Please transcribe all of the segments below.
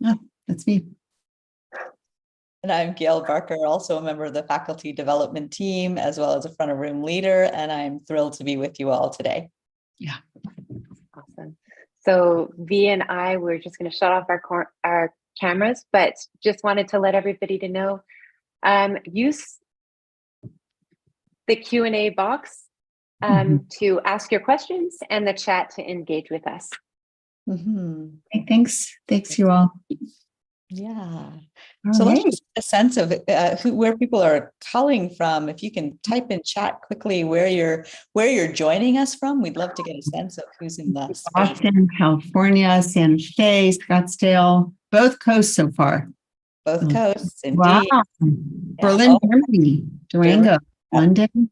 Yeah, that's me. And I'm Gail Barker, also a member of the faculty development team, as well as a front of room leader. And I'm thrilled to be with you all today. Yeah. Awesome. So V and I, we're just going to shut off our cameras, but just wanted to let everybody to know, use the Q&A box to ask your questions and the chat to engage with us. Okay, thanks you all. Yeah. All So right. let's just get a sense of where people are calling from. If you can type in chat quickly where you're joining us from, we'd love to get a sense of who's in the space. Boston, California, San Jose, Scottsdale, both coasts so far. Both coasts, indeed. Wow. Yeah. Berlin, Germany, Durango, London.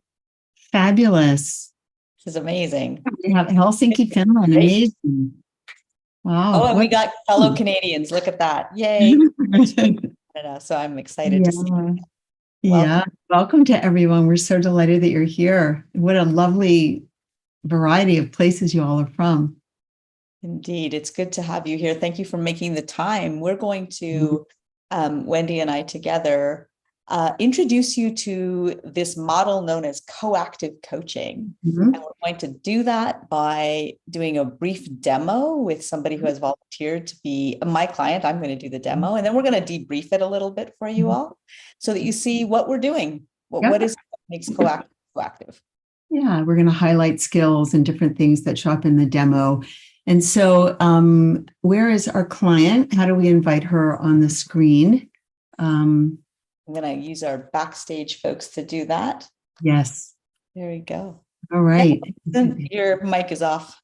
Fabulous. This is amazing. We have Helsinki, Finland. Amazing. Wow. Oh, and we got fellow Canadians. Look at that. Yay. So I'm excited to see you. Yeah. Welcome to everyone. We're so delighted that you're here. What a lovely variety of places you all are from. Indeed. It's good to have you here. Thank you for making the time. We're going to, Wendy and I together, introduce you to this model known as coactive coaching. And we're going to do that by doing a brief demo with somebody who has volunteered to be my client. I'm going to do the demo, and then we're going to debrief it a little bit for you all so that you see what we're doing. What makes coactive. Yeah, we're going to highlight skills and different things that show up in the demo. And so where is our client? How do we invite her on the screen? I'm going to use our backstage folks to do that. Yes. There we go. All right. Your mic is off.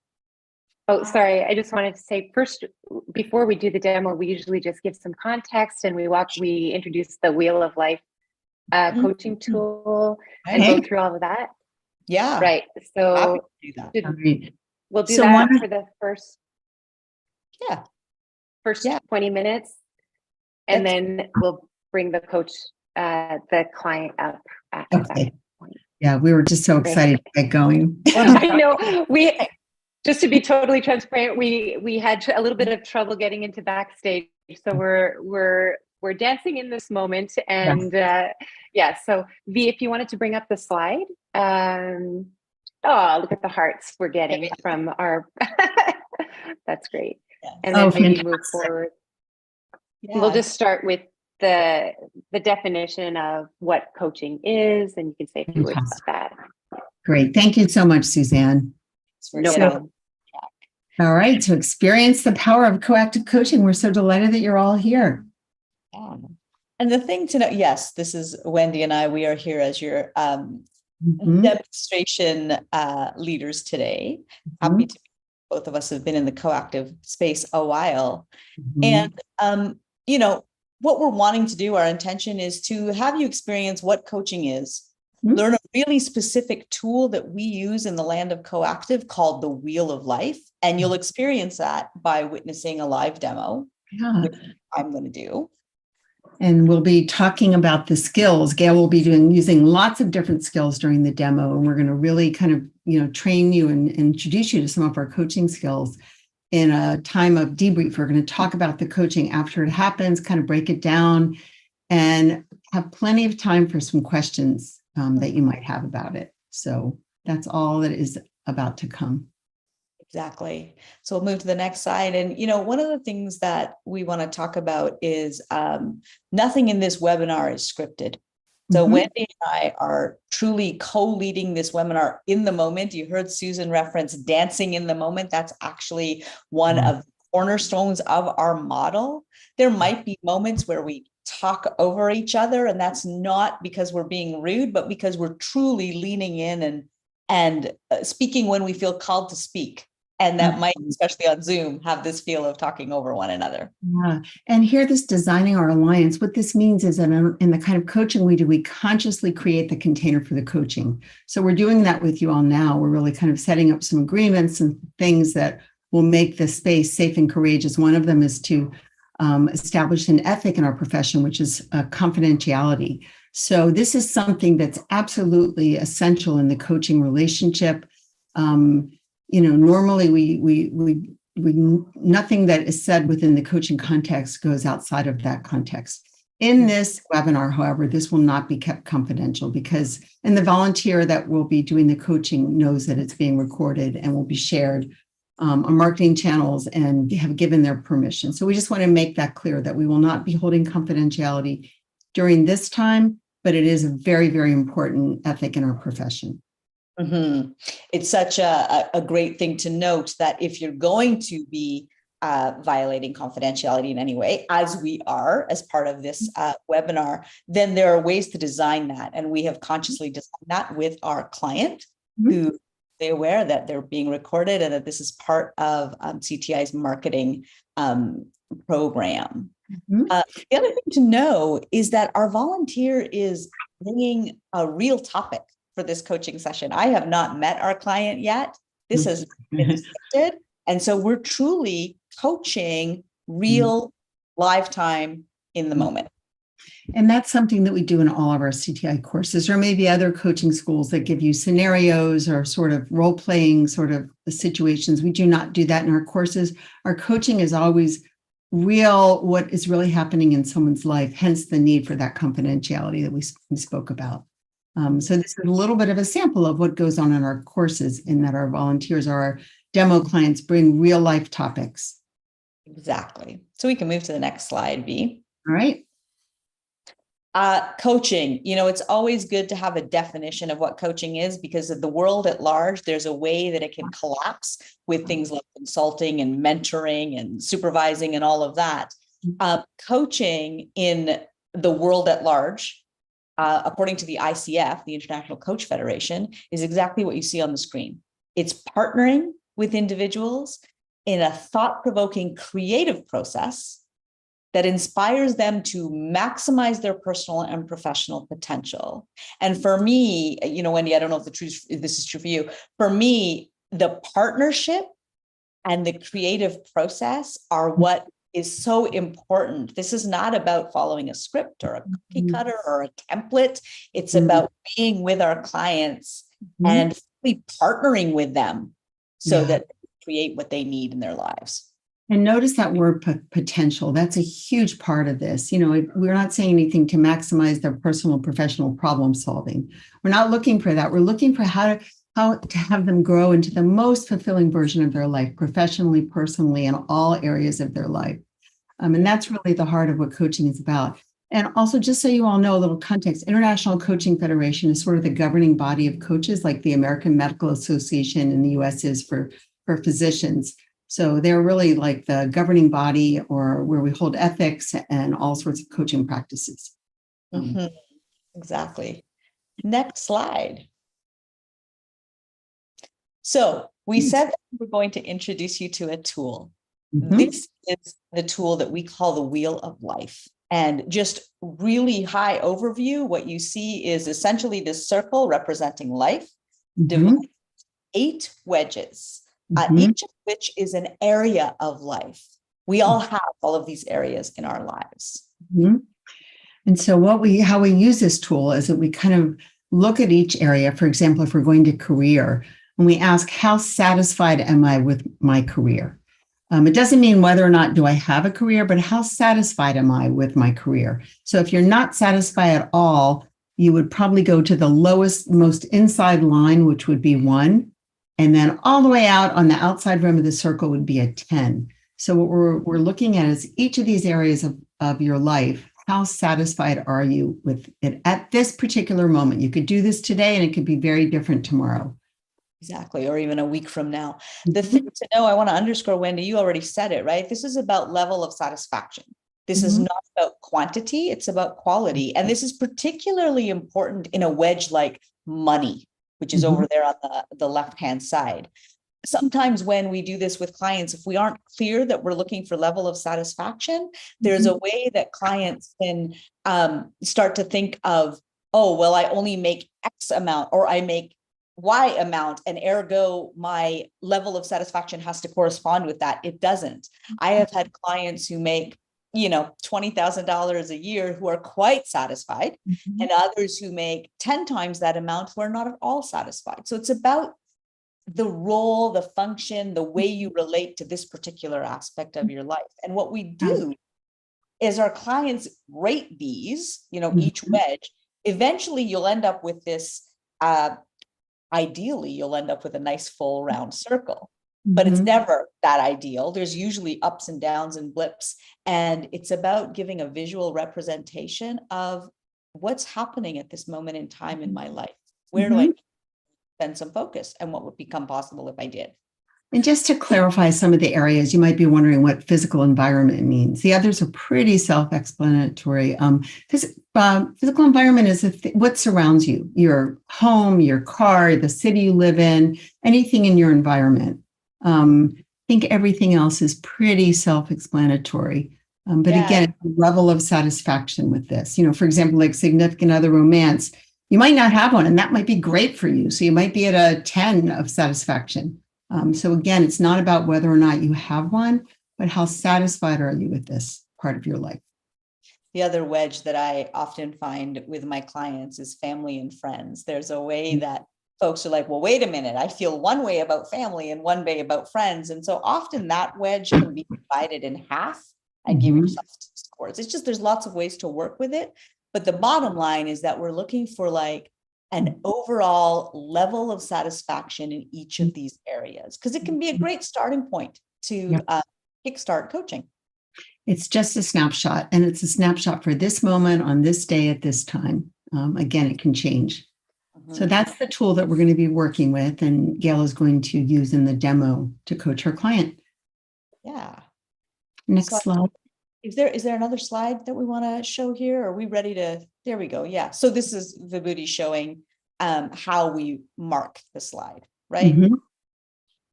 Oh, sorry. I just wanted to say first, before we do the demo, we usually just give some context and we introduce the Wheel of Life coaching tool and go through all of that. Yeah. Right. So we'll do that for the first 20 minutes. And then we'll bring the coach, the client up after that point. Yeah, we were just so excited to get going. I know. Just to be totally transparent, we had a little bit of trouble getting into backstage. So we're dancing in this moment. And so V, if you wanted to bring up the slide. Oh, look at the hearts we're getting from our, that's great. And then maybe move forward. Yeah. We'll just start with the definition of what coaching is, and you can say a few words about that. Great. Thank you so much, Suzanne. No problem. All right. So experience the power of coactive coaching. We're so delighted that you're all here. And the thing to know, yes, this is Wendy and I. We are here as your demonstration leaders today. Happy to be. Both of us have been in the coactive space a while. And, what we're wanting to do, our intention is to have you experience what coaching is, learn a really specific tool that we use in the land of coactive called the Wheel of Life. And you'll experience that by witnessing a live demo, which I'm going to do. And we'll be talking about the skills. Gail will be using lots of different skills during the demo. And we're going to really kind of, train you and introduce you to some of our coaching skills. In a time of debrief, we're going to talk about the coaching after it happens, kind of break it down, and have plenty of time for some questions that you might have about it. So that's all that is about to come. Exactly. So we'll move to the next slide. And, one of the things that we want to talk about is nothing in this webinar is scripted. So Wendy and I are truly co-leading this webinar in the moment. You heard Susan reference dancing in the moment. That's actually one of the cornerstones of our model. There might be moments where we talk over each other, and that's not because we're being rude, but because we're truly leaning in and speaking when we feel called to speak. And that might, especially on Zoom, have this feel of talking over one another. Yeah. And here, this designing our alliance, what this means is that in the kind of coaching we do, we consciously create the container for the coaching. So we're doing that with you all now. We're really kind of setting up some agreements and things that will make the space safe and courageous. One of them is to establish an ethic in our profession, which is confidentiality. So this is something that's absolutely essential in the coaching relationship. Normally we nothing that is said within the coaching context goes outside of that context. In this webinar, however, this will not be kept confidential and the volunteer that will be doing the coaching knows that it's being recorded and will be shared on marketing channels and have given their permission. So we just want to make that clear that we will not be holding confidentiality during this time, but it is a very, very important ethic in our profession. Mm-hmm. It's such a great thing to note that if you're going to be violating confidentiality in any way, as we are as part of this webinar, then there are ways to design that. And we have consciously designed that with our client who they're aware that they're being recorded and that this is part of CTI's marketing program. The other thing to know is that our volunteer is bringing a real topic for this coaching session. I have not met our client yet. This has been scripted. And so we're truly coaching real lifetime in the moment. And that's something that we do in all of our CTI courses. Or maybe other coaching schools that give you scenarios or sort of role-playing sort of situations. We do not do that in our courses. Our coaching is always real, what is really happening in someone's life, hence the need for that confidentiality that we spoke about. So this is a little bit of a sample of what goes on in our courses, in that our volunteers or our demo clients bring real life topics. Exactly. So we can move to the next slide, V. All right. Coaching, it's always good to have a definition of what coaching is, because of the world at large, there's a way that it can collapse with things like consulting and mentoring and supervising and all of that. Coaching in the world at large, according to the ICF, the International Coach Federation, is exactly what you see on the screen. It's partnering with individuals in a thought-provoking creative process that inspires them to maximize their personal and professional potential. And for me, Wendy, I don't know if this is true for you. For me, the partnership and the creative process are what is so important. This is not about following a script or a cookie cutter or a template. It's about being with our clients and really partnering with them so that they create what they need in their lives. And notice that word potential. That's a huge part of this. We're not saying anything to maximize their personal and professional problem solving. We're not looking for that. We're looking for how to have them grow into the most fulfilling version of their life, professionally, personally, in all areas of their life. And that's really the heart of what coaching is about. And also, just so you all know, a little context, International Coaching Federation is sort of the governing body of coaches, like the American Medical Association in the US is for physicians. So they're really like the governing body, or where we hold ethics and all sorts of coaching practices. Exactly. Next slide. So we said that we're going to introduce you to a tool. This is the tool that we call the Wheel of Life. And just really high overview, what you see is essentially this circle representing life, divided 8 wedges. Each of which is an area of life. We all have all of these areas in our lives. And so how we use this tool is that we kind of look at each area. For example, if we're going to career, and we ask, how satisfied am I with my career? It doesn't mean whether or not do I have a career, but how satisfied am I with my career? So if you're not satisfied at all, you would probably go to the lowest, most inside line, which would be 1. And then all the way out on the outside rim of the circle would be a 10. So what we're looking at is each of these areas of your life. How satisfied are you with it at this particular moment? You could do this today and it could be very different tomorrow. Exactly. Or even a week from now. The thing to know, I want to underscore, Wendy, you already said it, right? This is about level of satisfaction. This is not about quantity. It's about quality. And this is particularly important in a wedge like money, which is over there on the left-hand side. Sometimes when we do this with clients, if we aren't clear that we're looking for level of satisfaction, there's a way that clients can start to think of, oh, well, I only make X amount, or I make Y amount, and ergo my level of satisfaction has to correspond with that. It doesn't. I have had clients who make $20,000 a year who are quite satisfied, and others who make 10 times that amount who are not at all satisfied. So it's about the role, the function, the way you relate to this particular aspect of your life. And what we do is our clients rate these, each wedge. Eventually you'll end up with this, ideally you'll end up with a nice full round circle, but it's never that ideal. There's usually ups and downs and blips. And it's about giving a visual representation of what's happening at this moment in time in my life. Where do I spend some focus, and what would become possible if I did? And just to clarify some of the areas, you might be wondering what physical environment means. The others are pretty self-explanatory. Physical environment is what surrounds you, your home, your car, the city you live in, anything in your environment. I think everything else is pretty self-explanatory. But again, it's a level of satisfaction with this. For example, like significant other romance, you might not have one, and that might be great for you. So you might be at a 10 of satisfaction. So again, it's not about whether or not you have one, but how satisfied are you with this part of your life? The other wedge that I often find with my clients is family and friends. There's a way that folks are like, well, wait a minute, I feel one way about family and one way about friends. And so often that wedge can be divided in half and give yourself scores. It's just, there's lots of ways to work with it. But the bottom line is that we're looking for like an overall level of satisfaction in each of these areas, because it can be a great starting point to kickstart coaching. It's just a snapshot, and it's a snapshot for this moment on this day at this time. Again, it can change. So that's the tool that we're going to be working with, and Gail is going to use in the demo to coach her client. Yeah. Next slide. Is there another slide that we want to show here? Are we ready to? There we go. Yeah. So this is Vibhuti showing how we mark the slide, right?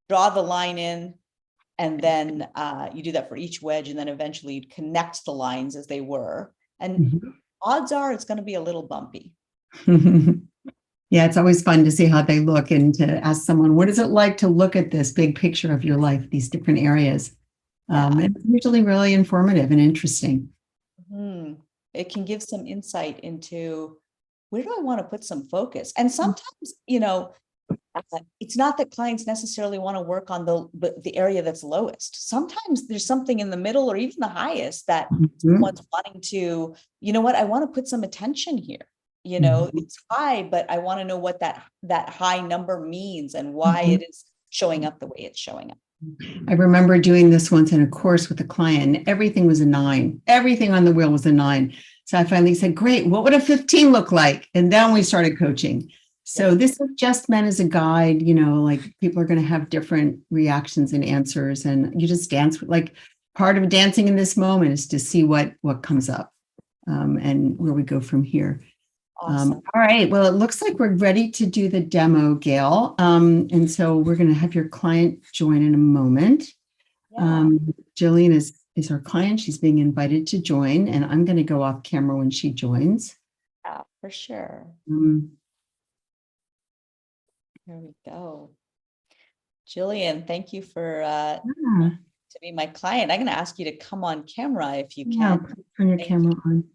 Draw the line in, and then you do that for each wedge, and then eventually you connect the lines as they were. And odds are it's going to be a little bumpy. Yeah, it's always fun to see how they look and to ask someone, what is it like to look at this big picture of your life, these different areas? It's usually really informative and interesting. It can give some insight into where do I want to put some focus? And sometimes, it's not that clients necessarily want to work on the area that's lowest. Sometimes there's something in the middle or even the highest that someone's wanting to, I want to put some attention here. It's high, but I want to know what that high number means and why it is showing up the way it's showing up. I remember doing this once in a course with a client, and everything was a 9. Everything on the wheel was a 9. So I finally said, great, what would a 15 look like? And then we started coaching. So this is just meant as a guide, like people are going to have different reactions and answers, and you just dance. Like part of dancing in this moment is to see what comes up and where we go from here. Awesome. All right. Well, it looks like we're ready to do the demo, Gail. And so we're going to have your client join in a moment. Jillian is our client. She's being invited to join, and I'm going to go off camera when she joins. Yeah, for sure. Here we go. Jillian, thank you for to be my client. I'm going to ask you to come on camera if you can. Turn your camera on.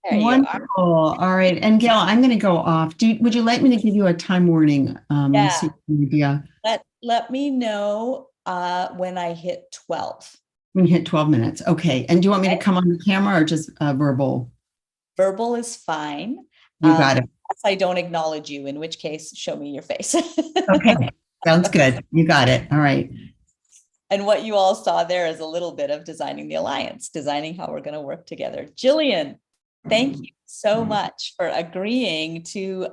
There Wonderful. All right. And Gail, I'm going to go off. Would you like me to give you a time warning? So let me know when I hit 12. When you hit 12 minutes. Okay. And do you want me to come on the camera or just verbal? Verbal is fine. You got it. Unless I don't acknowledge you, in which case, show me your face. Okay. Sounds good. You got it. All right. And what you all saw there is a little bit of designing the alliance, designing how we're going to work together. Jillian, thank you so much for agreeing to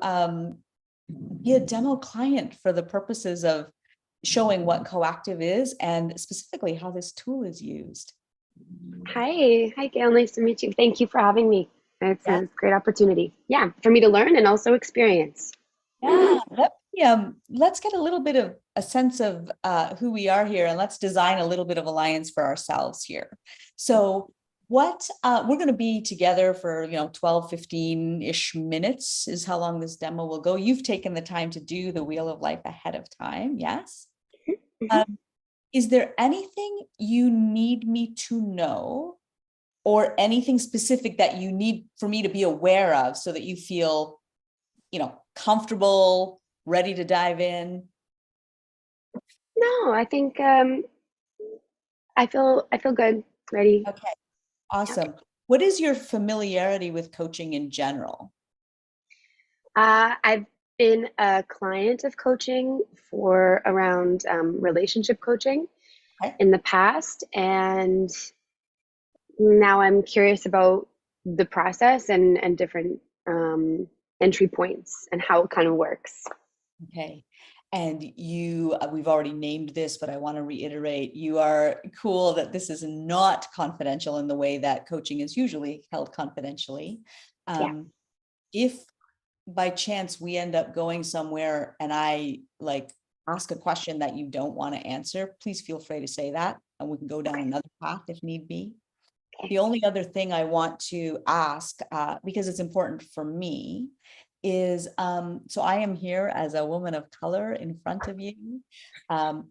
be a demo client for the purposes of showing what Coactive is and specifically how this tool is used. Hi, Gail. Nice to meet you. Thank you for having me. It's a great opportunity. Yeah, for me to learn and also experience. Yeah, let's get a little bit of a sense of who we are here, and let's design a little bit of alliance for ourselves here. So what we're going to be together for 12 15-ish minutes is how long this demo will go. You've taken the time to do the Wheel of Life ahead of time. Yes. Is there anything you need me to know or anything specific that you need for me to be aware of so that you feel comfortable, ready to dive in? No, I think I feel good, ready. Okay, awesome. What is your familiarity with coaching in general? I've been a client of coaching for around relationship coaching Okay. in the past, and now I'm curious about the process and different entry points and how it kind of works. Okay. And you, we've already named this, but I want to reiterate, you are cool that this is not confidential in the way that coaching is usually held confidentially. Yeah. If by chance we end up going somewhere and I like ask a question that you don't want to answer, please feel free to say that and we can go down another path if need be. Okay. The only other thing I want to ask, because it's important for me, is so I am here as a woman of color in front of you,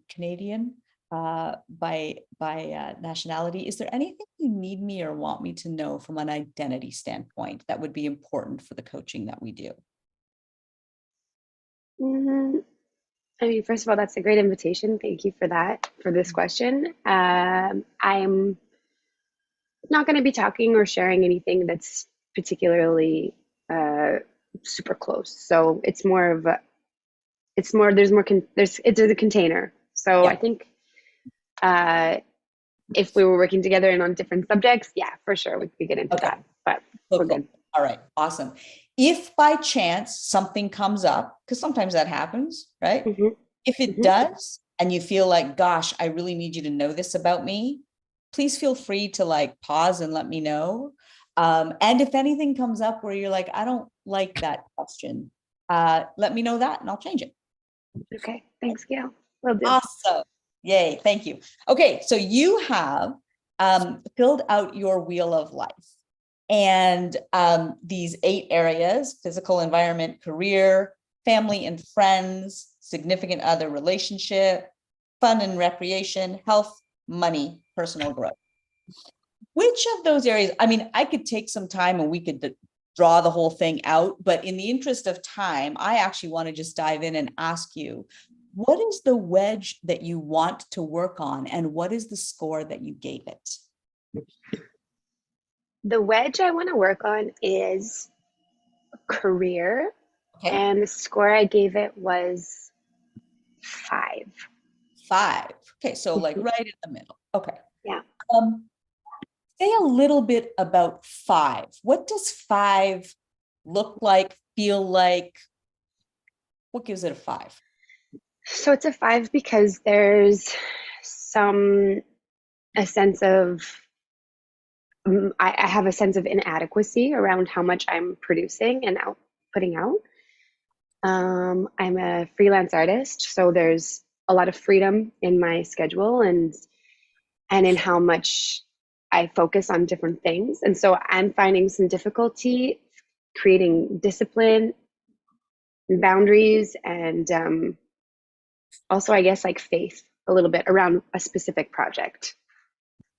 Canadian by nationality. Is there anything you need me or want me to know from an identity standpoint that would be important for the coaching that we do? Mhm. I mean, first of all, that's a great invitation. Thank you for that, for this question. I'm not going to be talking or sharing anything that's particularly uh, super close. So it's more of a, it's more, there's more, it's a container. So I Yeah. think uh, if we were working together and on different subjects, yeah, for sure, we could get into Okay. that, but Cool, we're cool. good. All right, awesome. If by chance something comes up, because sometimes that happens, right? Hmm. If it Hmm. does, and you feel like, gosh, I really need you to know this about me, please feel free to like pause and let me know. And if anything comes up where you're like, I don't like that question, let me know that and I'll change it. Okay, thanks, Gail. Will do. Awesome. Yay, thank you. Okay, so you have filled out your wheel of life. And these 8 areas: physical environment, career, family and friends, significant other relationship, fun and recreation, health, money, personal growth. Which of those areas, I mean, I could take some time and we could draw the whole thing out, but in the interest of time, I actually want to just dive in and ask you, what is the wedge that you want to work on and what is the score that you gave it? The wedge I want to work on is career, Okay. and the score I gave it was 5. 5. Okay, so like right in the middle. Okay. Yeah. Say a little bit about 5. What does 5 look like, feel like? What gives it a 5? So it's a 5 because there's a sense of, I have a sense of inadequacy around how much I'm producing and putting out. I'm a freelance artist, so there's a lot of freedom in my schedule and in how much I focus on different things. And so I'm finding some difficulty creating discipline and boundaries and also, I guess, like faith a little bit around a specific project.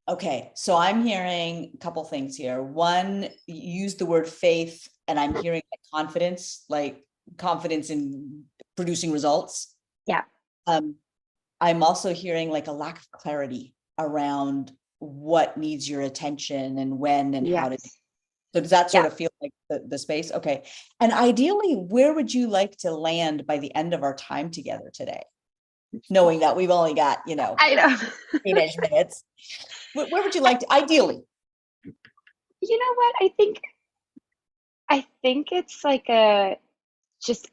Okay, so I'm hearing a couple things here. One, use the word faith, and I'm hearing like confidence in producing results. Yeah. I'm also hearing like a lack of clarity around what needs your attention and when and how to do. Yes. So does that sort Yeah. of feel like the space? Okay. And ideally, where would you like to land by the end of our time together today? Knowing that we've only got, I know. teenage minutes. Where would you like to, ideally? You know what? I think it's like just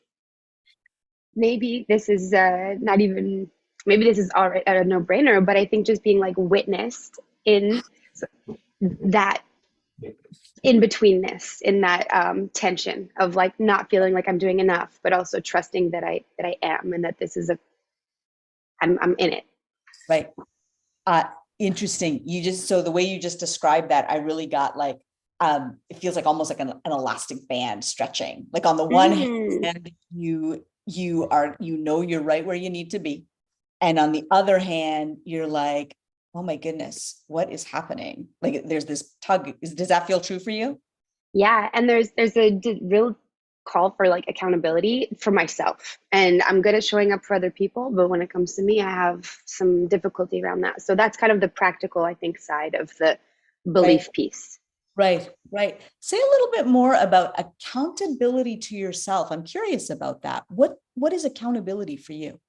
maybe this is not even, maybe this is already a no-brainer, but I think just being like witnessed in that, in betweenness, in that tension of like not feeling like I'm doing enough, but also trusting that I am, and that this is I'm in it. Right. Interesting. So the way you just described that, I really got like, it feels like almost like an elastic band stretching. Like on the one hand, you're right where you need to be. And on the other hand, you're like, oh my goodness, what is happening? Like there's this tug. Does that feel true for you? Yeah, and there's a real call for like accountability for myself. And I'm good at showing up for other people, but when it comes to me, I have some difficulty around that. So that's kind of the practical, I think, side of the Right. belief piece. Right. Say a little bit more about accountability to yourself. I'm curious about that. What is accountability for you?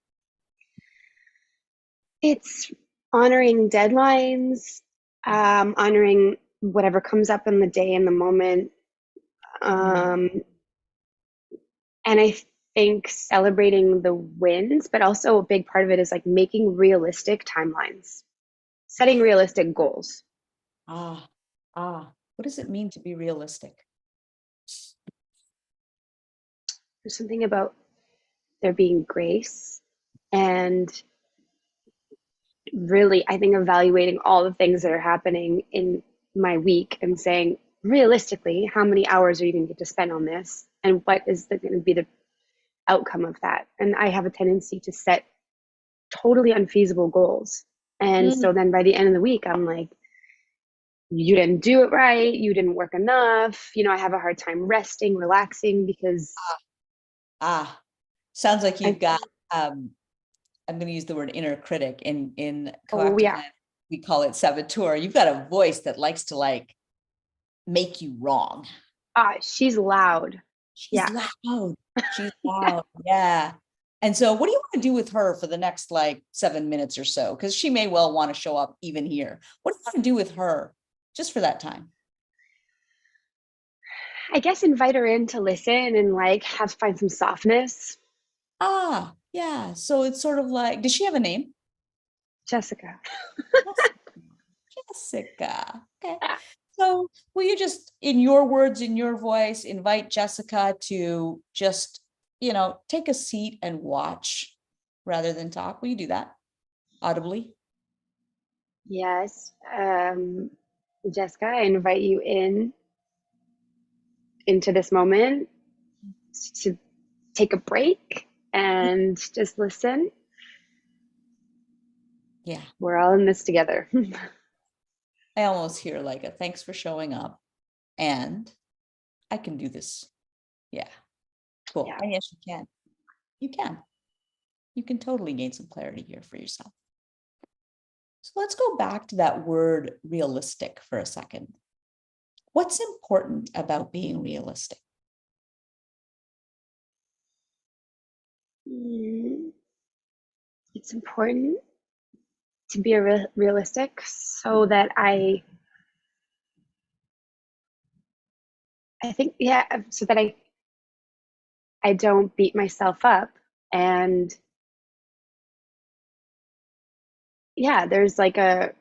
It's honoring deadlines, honoring whatever comes up in the day, in the moment. And I think celebrating the wins, but also a big part of it is like making realistic timelines, setting realistic goals. Ah, what does it mean to be realistic? There's something about there being grace and really, I think, evaluating all the things that are happening in my week and saying, realistically, how many hours are you going to get to spend on this? And what is going to be the outcome of that? And I have a tendency to set totally unfeasible goals. And so then by the end of the week, I'm like, you didn't do it right. You didn't work enough. I have a hard time resting, relaxing because. Sounds like you've got, I'm going to use the word inner critic in coactive yeah. we call it saboteur. You've got a voice that likes to like make you wrong. She's loud. She's loud. She's loud. Yeah. And so what do you want to do with her for the next like 7 minutes or so? Because she may well want to show up even here. What do you want to do with her just for that time? I guess invite her in to listen and like find some softness. Yeah. So it's sort of like, does she have a name? Jessica. Jessica. Okay. So will you just, in your words, in your voice, invite Jessica to just, take a seat and watch rather than talk? Will you do that audibly? Yes. Jessica, I invite you into this moment to take a break and just listen. Yeah. We're all in this together. I almost hear like a thanks for showing up and I can do this. Yeah. Cool. Yeah. And yes, you can. You can totally gain some clarity here for yourself. So let's go back to that word realistic for a second. What's important about being realistic? It's important to be realistic so that I think, so that I don't beat myself up. And there's like an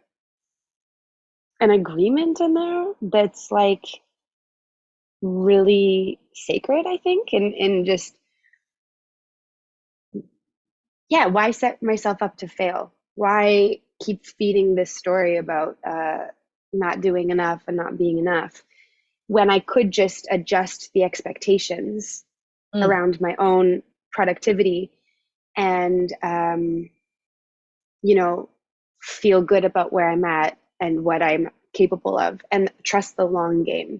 agreement in there that's like really sacred, I think, and just, why set myself up to fail? Why keep feeding this story about not doing enough and not being enough when I could just adjust the expectations around my own productivity and, feel good about where I'm at and what I'm capable of and trust the long game.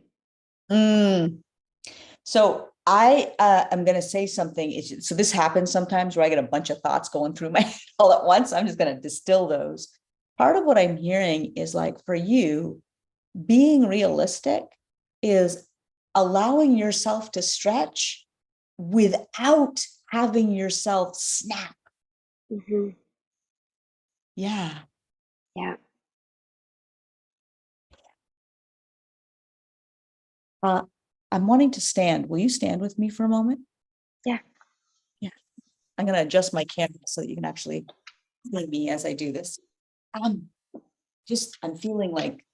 So I am going to say something. So this happens sometimes where I get a bunch of thoughts going through my head all at once. I'm just going to distill those. Part of what I'm hearing is like for you, being realistic is allowing yourself to stretch without having yourself snap. Mm-hmm. Yeah. Yeah. I'm wanting to stand. Will you stand with me for a moment? Yeah. Yeah. I'm going to adjust my camera so that you can actually see me as I do this. I'm feeling like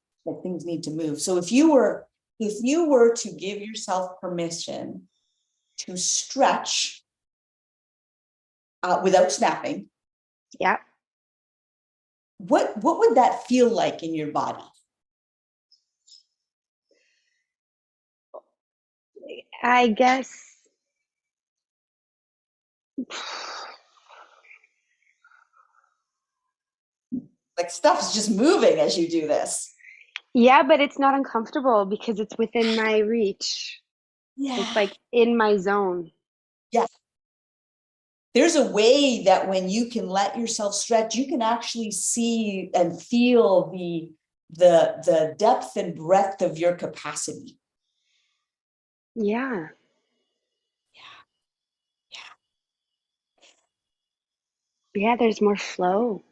things need to move. So if you were to give yourself permission to stretch without snapping, Yeah. what would that feel like in your body? I guess Like stuff's just moving as you do this. but it's not uncomfortable because it's within my reach. It's Yeah. like in my zone. Yeah. There's a way that when you can let yourself stretch, you can actually see and feel the depth and breadth of your capacity. Yeah. Yeah, there's more flow.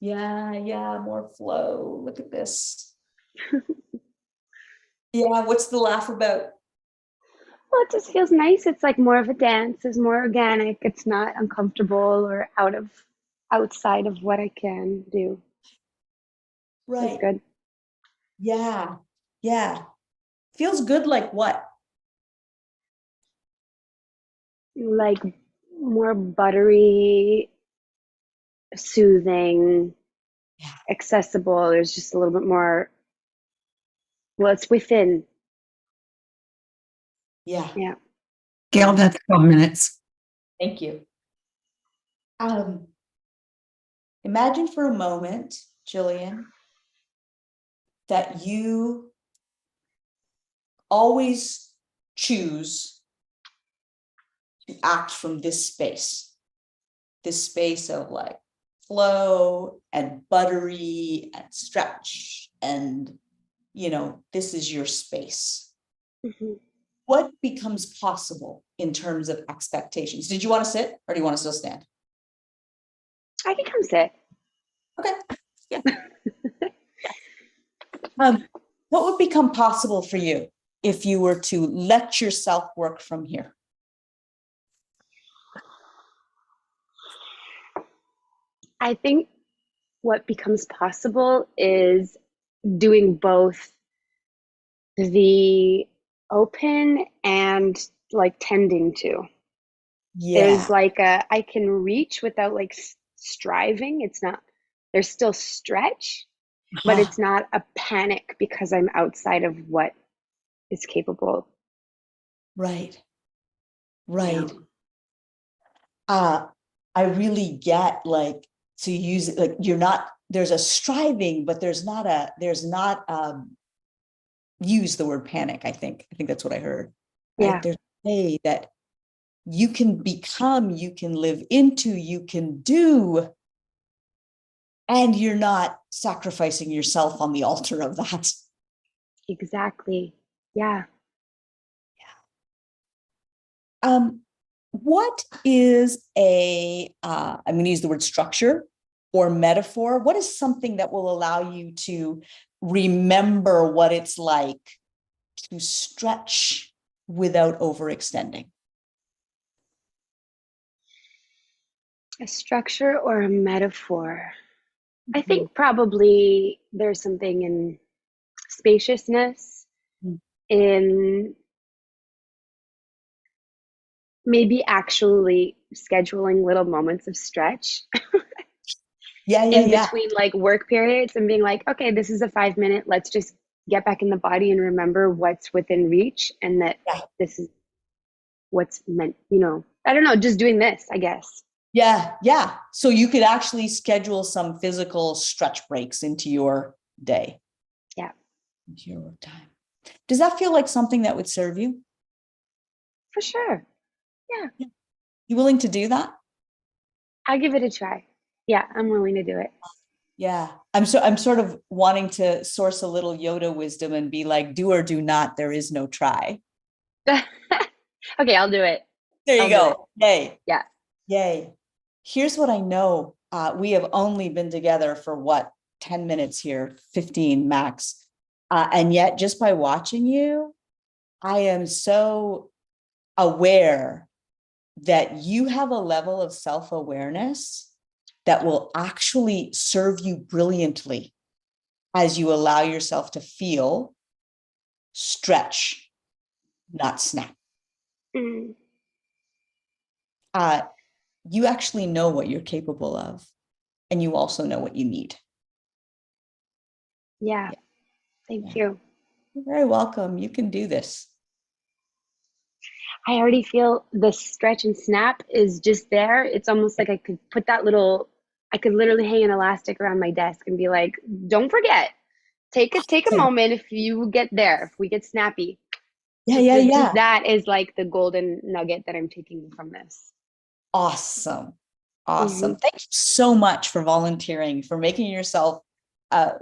Yeah, more flow. Look at this. Yeah, what's the laugh about? Well, it just feels nice. It's like more of a dance. It's more organic. It's not uncomfortable or outside of what I can do. Feels Right. good. Yeah. Feels good like what? Like more buttery, soothing, Yeah. accessible. There's just a little bit more. Well, it's within. Yeah. Yeah. Gail, that's 12 minutes. Thank you. Imagine for a moment, Jillian, that you always choose to act from this space of like flow and buttery and stretch. And, this is your space. Mhm. What becomes possible in terms of expectations? Did you want to sit or do you want to still stand? I can come sit. Okay. Yeah. What would become possible for you if you were to let yourself work from here? I think what becomes possible is doing both the open and like tending to. Yeah. There's like I can reach without like striving. It's not, there's still stretch, but Uh-huh. it's not a panic because I'm outside of what is capable. Right. Yeah. Right. uh I really get like to use it, like you're not, there's a striving, but there's not use the word panic. I think that's what I heard, right? Yeah. There's a way that you can become, you can live into, you can do, and you're not sacrificing yourself on the altar of that. Exactly. Yeah. What is I'm going to use the word structure or metaphor. What is something that will allow you to remember what it's like to stretch without overextending? A structure or a metaphor. I Mhm. think probably there's something in spaciousness, Mhm. in maybe actually scheduling little moments of stretch in Yeah. between like work periods and being like, okay, this is a 5 minute, let's just get back in the body and remember what's within reach and that Yeah. this is what's meant, I don't know, just doing this, I guess. Yeah. So you could actually schedule some physical stretch breaks into your day, Yeah, into your work time. Does that feel like something that would serve you? for sure. Yeah, You willing to do that? I'll give it a try. Yeah, I'm willing to do it. Yeah. I'm sort of wanting to source a little Yoda wisdom and be like, do or do not, there is no try. Okay, I'll do it. There you I'll do it. go. Yay. Yeah. Yay. Here's what I know. We have only been together for what, 10 minutes here, 15 max. And yet just by watching you, I am so aware that you have a level of self-awareness that will actually serve you brilliantly as you allow yourself to feel, stretch, not snap. Mm, Uh, you actually know what you're capable of, and you also know what you need. yeah. Yeah. Thank Yeah. you. You're very welcome. You can do this. I already feel the stretch and snap is just there. It's almost like I could put I could literally hang an elastic around my desk and be like, don't forget take a moment if you get there, if we get snappy. Yeah. That is like the golden nugget that I'm taking from this. Awesome. Mm-hmm. Thank you so much for volunteering, for making yourself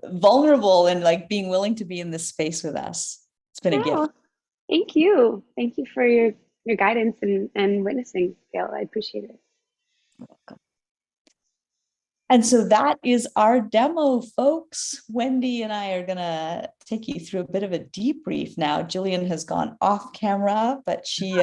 vulnerable and like being willing to be in this space with us. It's been a gift. Thank you. Thank you for your guidance and witnessing, Gail. I appreciate it. You're welcome. And so that is our demo, folks. Wendy and I are going to take you through a bit of a debrief now. Jillian has gone off camera, but she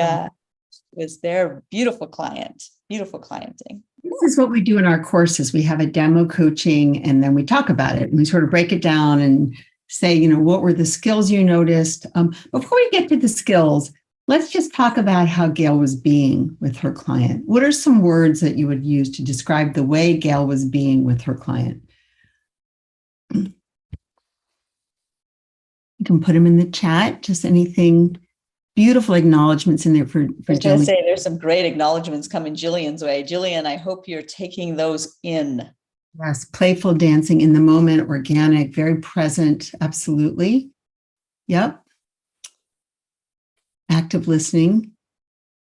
was their beautiful clienting. This is what we do in our courses. We have a demo coaching and then we talk about it and we sort of break it down and say, you know, what were the skills you noticed? Before we get to the skills, let's just talk about how Gail was being with her client. What are some words that you would use to describe the way Gail was being with her client? You can put them in the chat, just anything. Beautiful acknowledgments in there for I was going Jillian. to say there's some great acknowledgments coming Jillian's way. Jillian, I hope you're taking those in. Yes, playful dancing in the moment, organic, very present, absolutely. Yep. Active listening,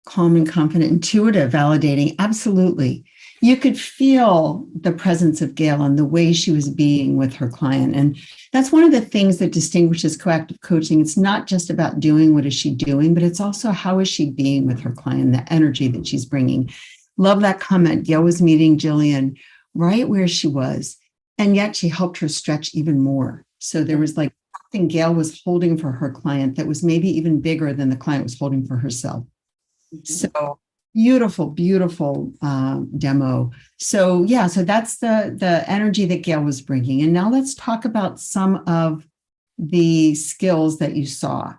calm and confident, intuitive, validating, absolutely. You could feel the presence of Gail and the way she was being with her client. And that's one of the things that distinguishes coactive coaching. It's not just about doing what is she doing, but it's also how is she being with her client, the energy that she's bringing. Love that comment. Gail was meeting Jillian right where she was, and yet she helped her stretch even more. So there was like something Gail was holding for her client that was maybe even bigger than the client was holding for herself. So beautiful demo. So yeah, so that's the energy that Gail was bringing. And now let's talk about some of the skills that you saw.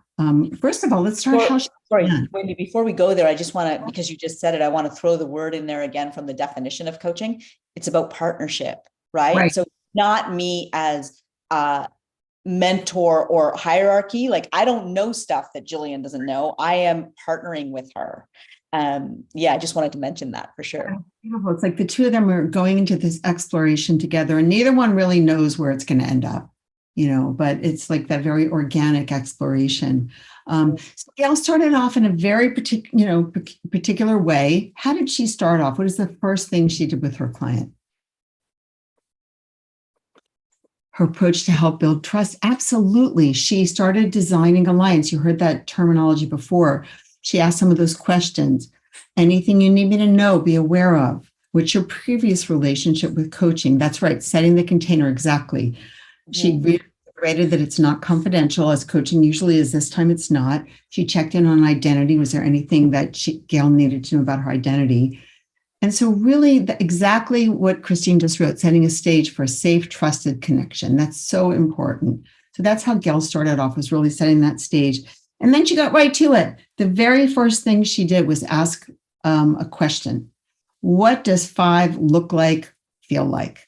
First of all, let's start. Sorry, Wendy, before we go there, I just want to, because you just said it, I want to throw the word in there again from the definition of coaching. It's about partnership, right? So not me as a mentor or hierarchy. Like I don't know stuff that Jillian doesn't know. I am partnering with her. I just wanted to mention that for sure. Beautiful. It's like the two of them are going into this exploration together and neither one really knows where it's going to end up, you know, but it's like that very organic exploration. So Gail started off in a very particular way. How did she start off? What is the first thing she did with her client? Her approach to help build trust. Absolutely. She started designing alliance. You heard that terminology before. She asked some of those questions. Anything you need me to know, be aware of. What's your previous relationship with coaching? That's right. Setting the container. Exactly. Mm-hmm. She reiterated that it's not confidential, as coaching usually is. This time it's not. She checked in on identity. Was there anything that Gail needed to know about her identity? And so really exactly what Christine just wrote, setting a stage for a safe, trusted connection. That's so important. So that's how Gail started off, was really setting that stage. And then she got right to it. The very first thing she did was ask a question. What does 5 look like, feel like?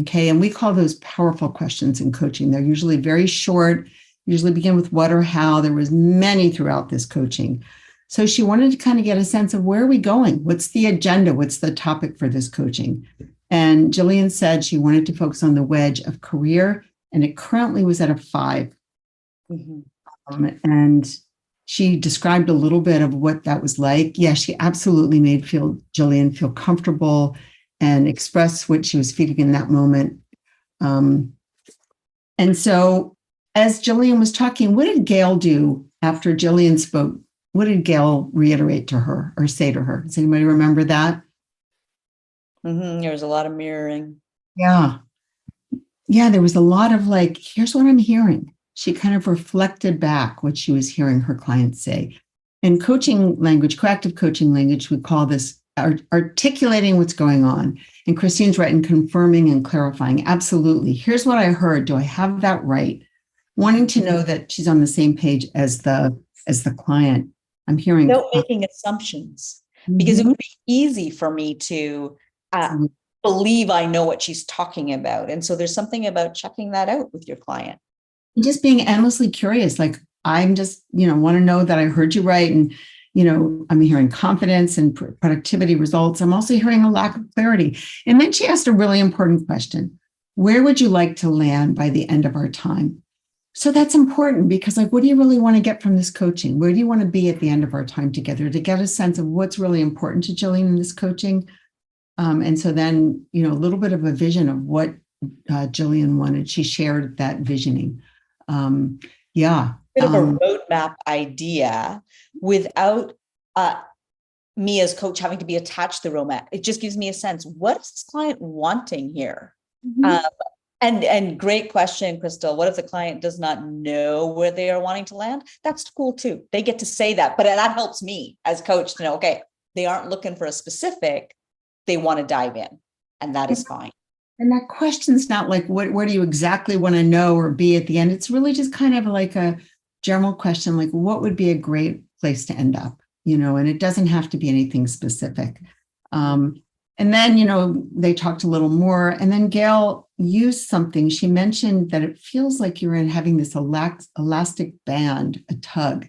Okay, and we call those powerful questions in coaching. They're usually very short, usually begin with what or how. There was many throughout this coaching. So she wanted to kind of get a sense of where are we going? What's the agenda? What's the topic for this coaching? And Jillian said she wanted to focus on the wedge of career, and it currently was at a 5. Mm-hmm. And she described a little bit of what that was like. Yeah, she absolutely made Jillian feel comfortable and express what she was feeling in that moment. And so as Jillian was talking, what did Gail do after Jillian spoke? What did Gail reiterate to her or say to her? Does anybody remember that? There was a lot of mirroring. Yeah, there was a lot of like, here's what I'm hearing. She kind of reflected back what she was hearing her clients say. In coaching language, coactive coaching language, we call this articulating what's going on. And Christine's right in confirming and clarifying. Absolutely. Here's what I heard. Do I have that right? Wanting to know that she's on the same page as the client. I'm hearing. Without making assumptions, because it would be easy for me to believe I know what she's talking about. And so there's something about checking that out with your client. And just being endlessly curious, like, I'm just, want to know that I heard you right. And, I'm hearing confidence and productivity results. I'm also hearing a lack of clarity. And then she asked a really important question. where would you like to land by the end of our time? So that's important because, like, what do you really want to get from this coaching? Where do you want to be at the end of our time together, to get a sense of what's really important to Jillian in this coaching? And so then, a little bit of a vision of what Jillian wanted. She shared that visioning. Yeah. Bit of a roadmap idea without me as coach having to be attached to the roadmap. It just gives me a sense, what is this client wanting here? Mhm. And great question, Crystal. What if the client does not know where they are wanting to land? That's cool too. They get to say that, but that helps me as coach to know, okay, they aren't looking for a specific, they want to dive in, and that is fine. And that question's not like, where do you exactly want to know or be at the end? It's really just kind of like a general question, like, what would be a great place to end up? And it doesn't have to be anything specific. And then, they talked a little more. And then Gail used something. She mentioned that it feels like you're having this elastic band, a tug.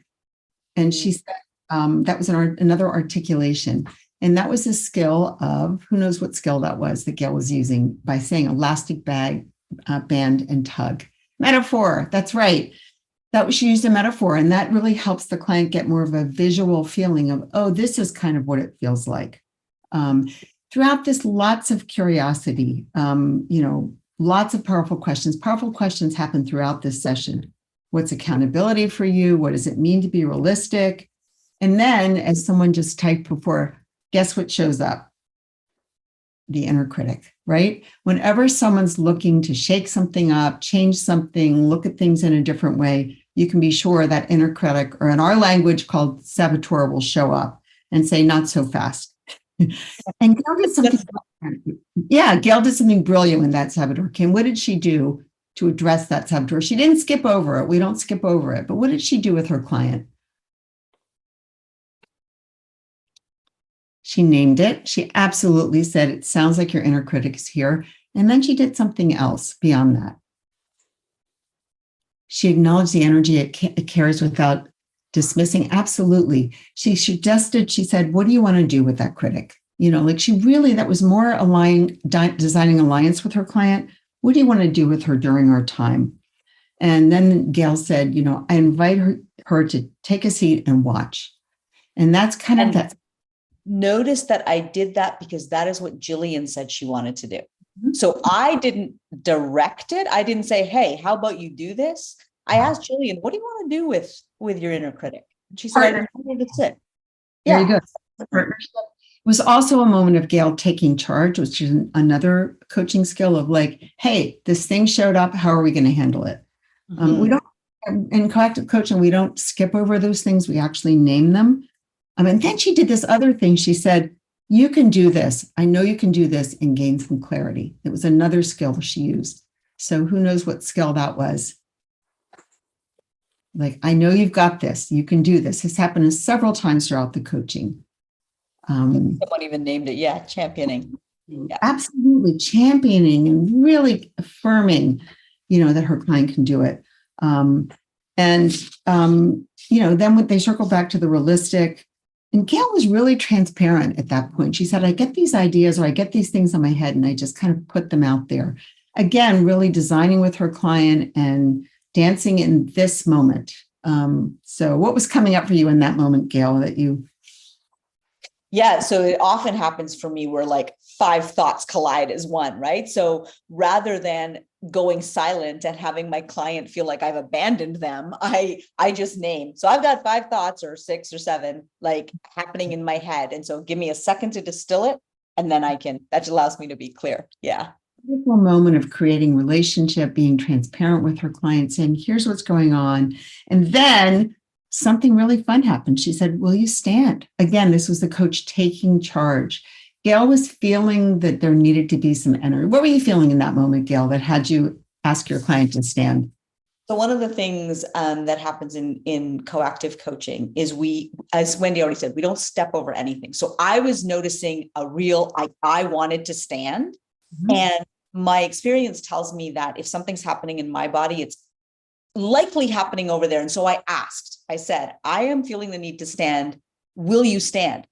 And she said that was another articulation. And that was a skill of, who knows what skill that was that Gail was using by saying elastic band and tug. Metaphor, that's right. She used a metaphor, and that really helps the client get more of a visual feeling of, oh, this is kind of what it feels like. Throughout this, lots of curiosity, lots of powerful questions. Powerful questions happen throughout this session. What's accountability for you? What does it mean to be realistic? And then, as someone just typed before, guess what shows up? The inner critic, right? Whenever someone's looking to shake something up, change something, look at things in a different way, you can be sure that inner critic, or in our language called saboteur, will show up and say, not so fast. And Gail did something. Gail did something brilliant when that saboteur came. What did she do to address that saboteur? She didn't skip over it. We don't skip over it. But what did she do with her client? She named it. She absolutely said, it sounds like your inner critic is here. And then she did something else beyond that. She acknowledged the energy it carries without dismissing. Absolutely. She suggested, she said, what do you want to do with that critic? That was more designing alliance with her client. What do you want to do with her during our time? And then Gail said, I invite her to take a seat and watch. And that's kind of that. Notice that I did that because that is what Jillian said she wanted to do. So I didn't direct it. I didn't say, hey, how about you do this? I asked Jillian, what do you want to do with your inner critic? And she said, I want to sit. Very good. Partnership. It was also a moment of Gail taking charge, which is another coaching skill of like, hey, this thing showed up. How are we going to handle it? We don't, in collective coaching, we don't skip over those things. We actually name them. And then she did this other thing. She said, you can do this. I know you can do this, and gain some clarity. It was another skill she used. So who knows what skill that was? Like, I know you've got this. You can do this. This happened several times throughout the coaching. Someone even named it. Yeah. Championing. Yeah. Absolutely. Championing and really affirming, that her client can do it. Then when they circle back to the realistic, and Gail was really transparent at that point. She said, I get these ideas, or I get these things in my head, and I just kind of put them out there. Again, really designing with her client and dancing in this moment. So what was coming up for you in that moment, Gail, that you... Yeah, so it often happens for me where like 5 thoughts collide as one, right? So rather than going silent and having my client feel like I've abandoned them, I just name. So I've got 5 thoughts or 6 or 7 like happening in my head. And so give me a second to distill it, and then that allows me to be clear. Yeah. Beautiful moment of creating relationship, being transparent with her client, saying, here's what's going on. And then something really fun happened. She said, will you stand? Again, this was the coach taking charge. Gail was feeling that there needed to be some energy. What were you feeling in that moment, Gail, that had you ask your client to stand? So one of the things that happens in coactive coaching is we, as Wendy already said, we don't step over anything. So I was noticing I wanted to stand. Mm-hmm. And my experience tells me that if something's happening in my body, it's likely happening over there. And so I said, I am feeling the need to stand. Will you stand?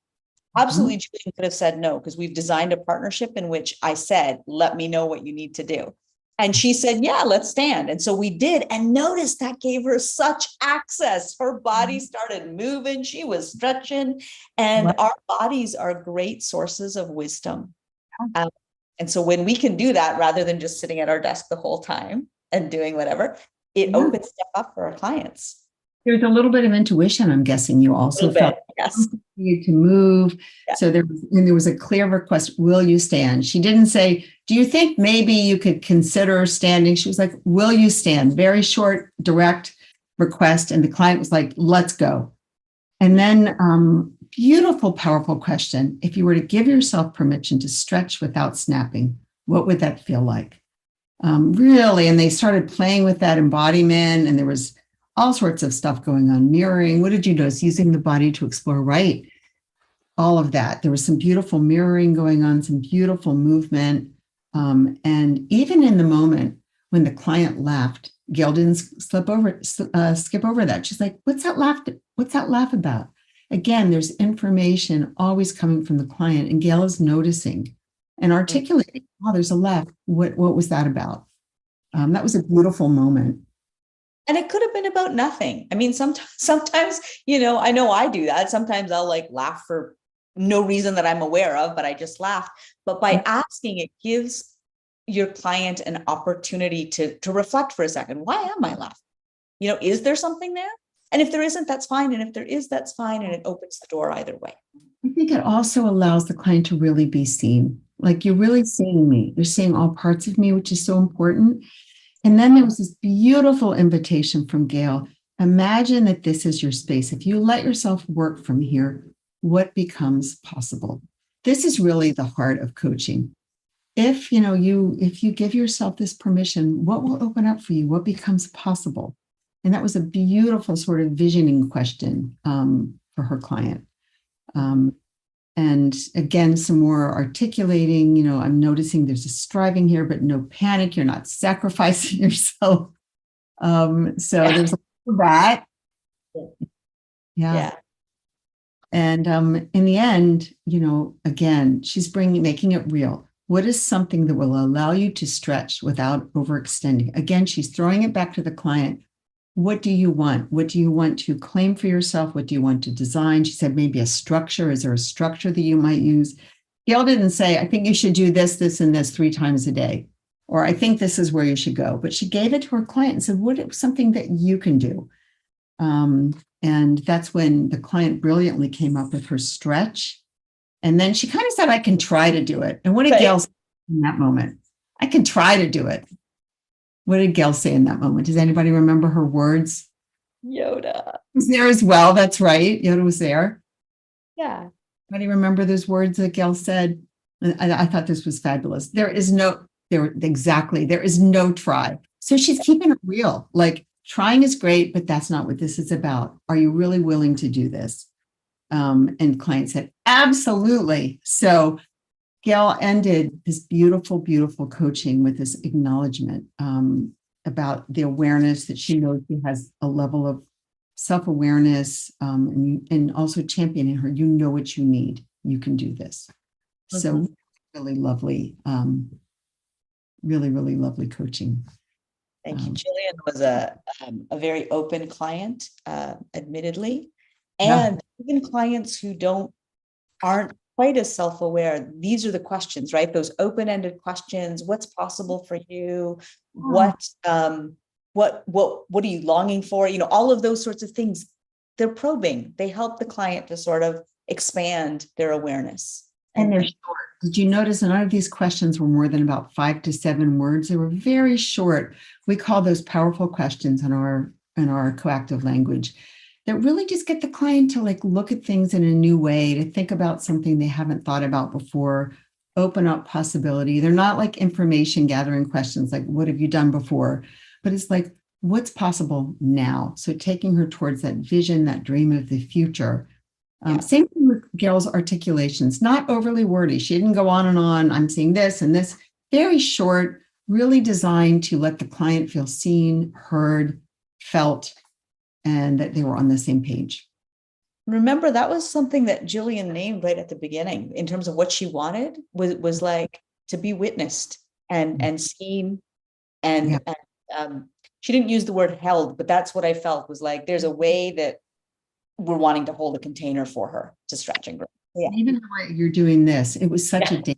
Absolutely. Julian could have said no, because we've designed a partnership in which I said, let me know what you need to do. And she said, yeah, let's stand. And so we did. And notice that gave her such access. Her body started moving. She was stretching. And our bodies are great sources of wisdom. And so when we can do that, rather than just sitting at our desk the whole time and doing whatever, it opens stuff up for our clients. There's a little bit of intuition, I'm guessing you also felt. Yes. You to move. Yeah. So there was a clear request, will you stand? She didn't say, do you think maybe you could consider standing? She was like, will you stand? Very short, direct request. And the client was like, let's go. And then beautiful, powerful question. If you were to give yourself permission to stretch without snapping, what would that feel like? Really? And they started playing with that embodiment, and there was all sorts of stuff going on, mirroring. What did you notice? Using the body to explore, right? All of that. There was some beautiful mirroring going on, some beautiful movement. And even in the moment when the client laughed, Gail didn't skip over that. She's like, what's that laugh? What's that laugh about? Again, there's information always coming from the client, and Gail is noticing and articulating, oh, there's a laugh. What was that about? That was a beautiful moment. And it could have been about nothing. I mean, sometimes, I know I do that. Sometimes I'll like laugh for no reason that I'm aware of, but I just laugh. But by asking, it gives your client an opportunity to reflect for a second. Why am I laughing? Is there something there? And if there isn't, that's fine. And if there is, that's fine. And it opens the door either way. I think it also allows the client to really be seen. Like, you're really seeing me. You're seeing all parts of me, which is so important. And then there was this beautiful invitation from Gail. Imagine that this is your space. If you let yourself work from here, what becomes possible? This is really the heart of coaching. If you give yourself this permission, what will open up for you? What becomes possible? And that was a beautiful sort of visioning question for her client. And again, some more articulating, I'm noticing there's a striving here, but no panic. You're not sacrificing yourself. There's that. Yeah. And in the end, again, she's making it real. What is something that will allow you to stretch without overextending? Again, she's throwing it back to the client. What do you want? What do you want to claim for yourself? What do you want to design? She said, maybe a structure. Is there a structure that you might use? Gail didn't say, I think you should do this, this, and this 3 times a day, or I think this is where you should go. But she gave it to her client and said, what is something that you can do? And that's when the client brilliantly came up with her stretch. And then she kind of said, I can try to do it. And what did Gail say in that moment? I can try to do it. What did Gail say in that moment? Does anybody remember her words? Yoda was there as well. That's right. Yoda was there. Yeah. Anybody remember those words that Gail said? And I thought this was fabulous. There is no try. So she's keeping it real. Like, trying is great, but that's not what this is about. Are you really willing to do this? And client said, absolutely. So Gail ended this beautiful, beautiful coaching with this acknowledgement about the awareness that she knows she has a level of self-awareness and also championing her. You know what you need. You can do this. So really lovely, really, really lovely coaching. Thank you. Jillian was a very open client, admittedly, and even clients who aren't quite as self-aware. These are the questions, right? Those open-ended questions. What's possible for you? What are you longing for? All of those sorts of things. They're probing. They help the client to sort of expand their awareness. And they're short. Did you notice none of these questions were more than about 5 to 7 words? They were very short. We call those powerful questions in our coactive language that really just get the client to look at things in a new way, to think about something they haven't thought about before, open up possibility. They're not like information gathering questions like, what have you done before? But it's like, what's possible now? So taking her towards that vision, that dream of the future. Same thing with Gail's articulations, not overly wordy. She didn't go on and on. I'm seeing this and this. Very short, really designed to let the client feel seen, heard, felt, and that they were on the same page. Remember, that was something that Jillian named right at the beginning in terms of what she wanted was like to be witnessed and seen And, Yeah. she didn't use the word held, but that's what I felt was like, there's a way that we're wanting to hold a container for her to stretch and grow. Yeah. Even the way you're doing this, it was such a dance,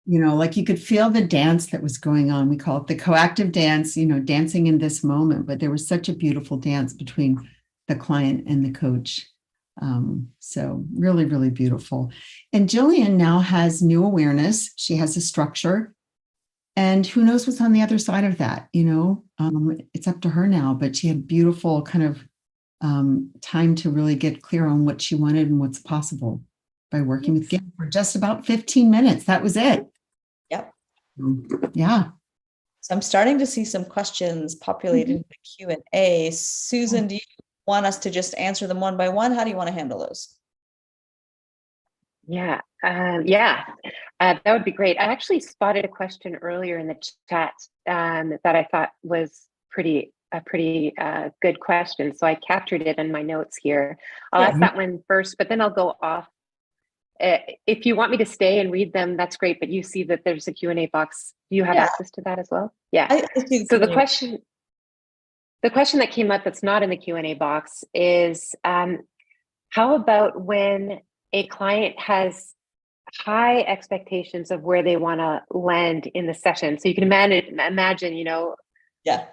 like you could feel the dance that was going on. We call it the coactive dance, dancing in this moment, but there was such a beautiful dance between the client and the coach. So really, really beautiful. And Jillian now has new awareness. She has a structure. And who knows what's on the other side of that, it's up to her now, but she had beautiful kind of time to really get clear on what she wanted and what's possible by working with Gail for just about 15 minutes. That was it. Yep. Yeah. So I'm starting to see some questions populated in the Q&A. Susan, do you want us to just answer them one by one? How do you want to handle those? Yeah, that would be great. I actually spotted a question earlier in the chat that I thought was a pretty good question. So I captured it in my notes here. I'll ask that one first, but then I'll go off. If you want me to stay and read them, that's great. But you see that there's a Q&A box. Do you have access to that as well? Yeah. I see So the question that came up that's not in the Q&A box is, how about when a client has high expectations of where they want to land in the session? So you can imagine,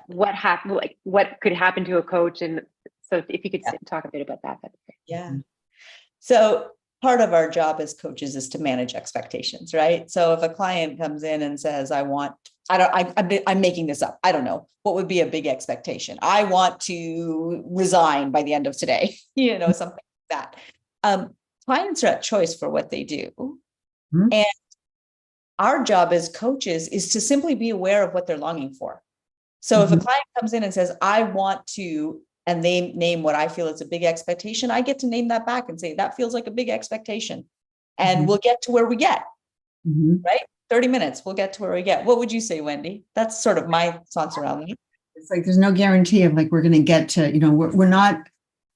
what happened, like what could happen to a coach. And so if you could talk a bit about that. That'd be great. Yeah. So part of our job as coaches is to manage expectations, right? So if a client comes in and says, I'm making this up. I don't know. What would be a big expectation? I want to resign by the end of today, something like that. Clients are at choice for what they do. Mm-hmm. And our job as coaches is to simply be aware of what they're longing for. So if a client comes in and says, I want to, and they name what I feel is a big expectation, I get to name that back and say, that feels like a big expectation. And we'll get to where we get, right? 30 minutes, we'll get to where we get. What would you say, Wendy? That's sort of my thoughts around that. It's like, there's no guarantee of like, we're going to get to,